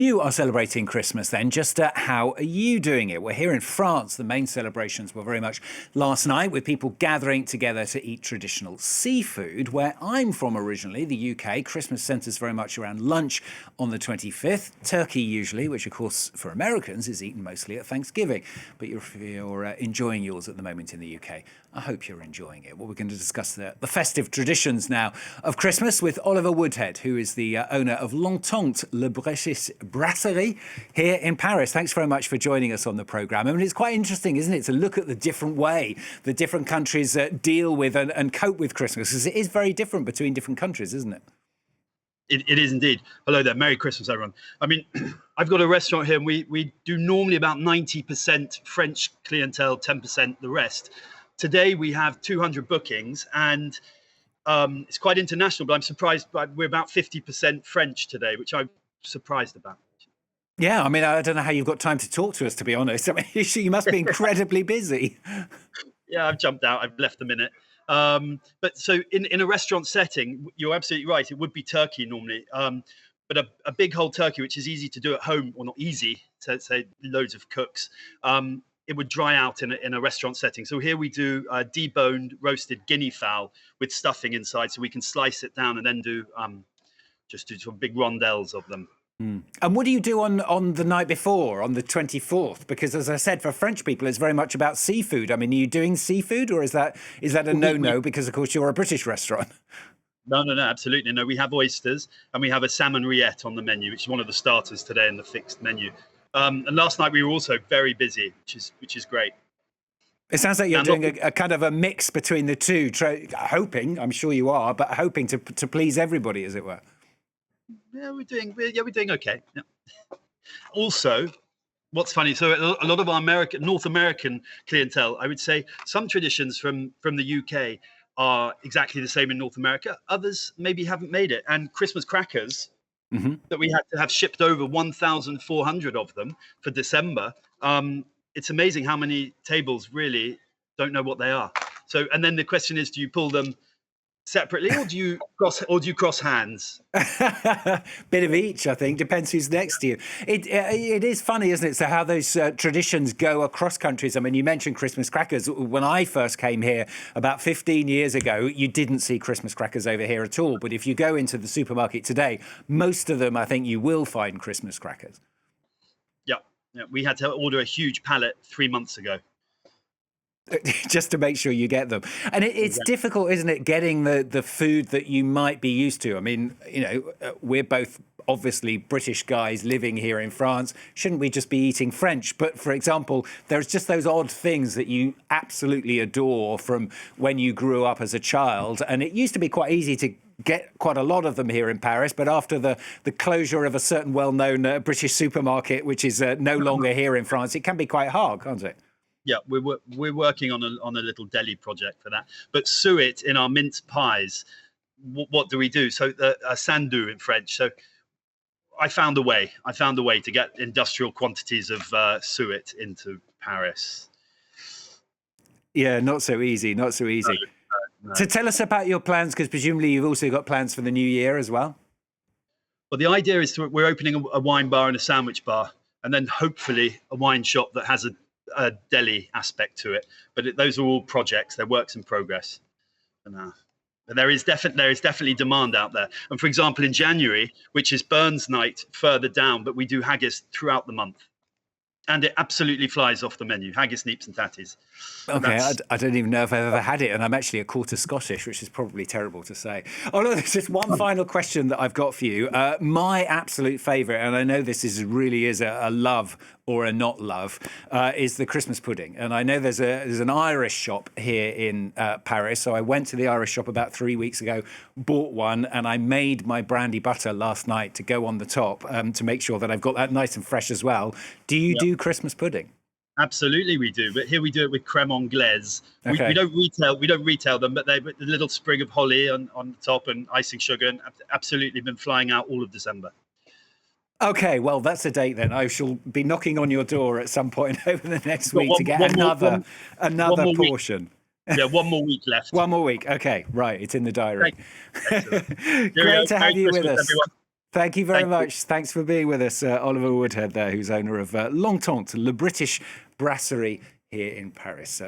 You are celebrating Christmas then. Just how are you doing it? We're here in France. The main celebrations were very much last night with people gathering together to eat traditional seafood. Where I'm from originally, the UK, Christmas centres very much around lunch on the 25th. Turkey usually, which of course for Americans is eaten mostly at Thanksgiving. But you're enjoying yours at the moment in the UK. I hope you're enjoying it. Well, we're going to discuss the festive traditions now of Christmas with Olivier Wooddead, who is the owner of L'Entente, Le British Brasserie, here in Paris. Thanks very much for joining us on the programme. I mean, it's quite interesting, isn't it, to look at the different way the different countries deal with and cope with Christmas, because it is very different between different countries, isn't it? It is indeed. Hello there. Merry Christmas, everyone. I mean, I've got a restaurant here, and we do normally about 90% French clientele, 10% the rest. Today we have 200 bookings, and it's quite international, but I'm surprised we're about 50% French today, which I'm surprised about. Yeah, I mean, I don't know how you've got time to talk to us, to be honest. I mean, you must be incredibly busy. Yeah, I've jumped out. I've left a minute. But so in a restaurant setting, you're absolutely right. It would be turkey normally. But a big whole turkey, which is easy to do at home, or not easy, to say loads of cooks, it would dry out in a restaurant setting. So here we do deboned roasted guinea fowl with stuffing inside, so we can slice it down and then do sort of big rondelles of them. And what do you do on the night before, on the 24th? Because as I said, for French people, it's very much about seafood. I mean, are you doing seafood, or is that a no-no because, of course, you're a British restaurant? No, absolutely. No, we have oysters, and we have a salmon rillette on the menu, which is one of the starters today in the fixed menu. And last night we were also very busy, which is great. It sounds like you're doing a kind of a mix between the two, hoping, I'm sure you are, but hoping to please everybody, as it were. Yeah, we're doing okay. Yeah. Also, what's funny, so a lot of our North American clientele, I would say some traditions from the UK are exactly the same in North America. Others maybe haven't made it. And Christmas crackers that we had to have shipped over 1,400 of them for December. It's amazing how many tables really don't know what they are. So, and then the question is, do you pull them separately, or do you cross hands? Bit of each, I think. Depends who's next to you. It is funny, isn't it? So how those traditions go across countries. I mean, you mentioned Christmas crackers. When I first came here about 15 years ago, you didn't see Christmas crackers over here at all. But if you go into the supermarket today, most of them, I think, you will find Christmas crackers. Yeah, we had to order a huge pallet 3 months ago. Just to make sure you get them. And it's difficult, isn't it, getting the food that you might be used to? I mean, we're both obviously British guys living here in France. Shouldn't we just be eating French? But for example, there's just those odd things that you absolutely adore from when you grew up as a child. And it used to be quite easy to get quite a lot of them here in Paris, but after the closure of a certain well-known British supermarket, which is no longer here in France, it can be quite hard, can't it? Yeah, we're working on a little deli project for that. But suet in our mince pies, what do we do? So sandu in French. So I found a way to get industrial quantities of suet into Paris. Yeah, not so easy. No. So tell us about your plans, because presumably you've also got plans for the new year as well. Well, the idea is we're opening a wine bar and a sandwich bar, and then hopefully a wine shop that has a deli aspect to it. But those are all projects; they're works in progress. But there is definitely demand out there. And for example, in January, which is Burns Night further down, but we do haggis throughout the month. And it absolutely flies off the menu. Haggis, neeps and tatties. Okay, I don't even know if I've ever had it. And I'm actually a quarter Scottish, which is probably terrible to say. Oh, no, there's just one final question that I've got for you. My absolute favourite, and I know this really is a love or a not love, is the Christmas pudding. And I know there's an Irish shop here in Paris. So I went to the Irish shop about 3 weeks ago, bought one, and I made my brandy butter last night to go on the top to make sure that I've got that nice and fresh as well. Do you do Christmas pudding? Absolutely, we do. But here we do it with crème anglaise. Okay. We don't retail them, but they put a little sprig of holly on the top and icing sugar, and absolutely been flying out all of December. Okay, well, that's a date then. I shall be knocking on your door at some point over the next week to get another portion. Yeah, 1 more week left. 1 more week. Okay, right. It's in the diary. Great to have you with us. Everyone. Thank you very Thank you. much. Thanks for being with us, Oliver Wooddead there, who's owner of Longtemps, Le British Brasserie here in Paris.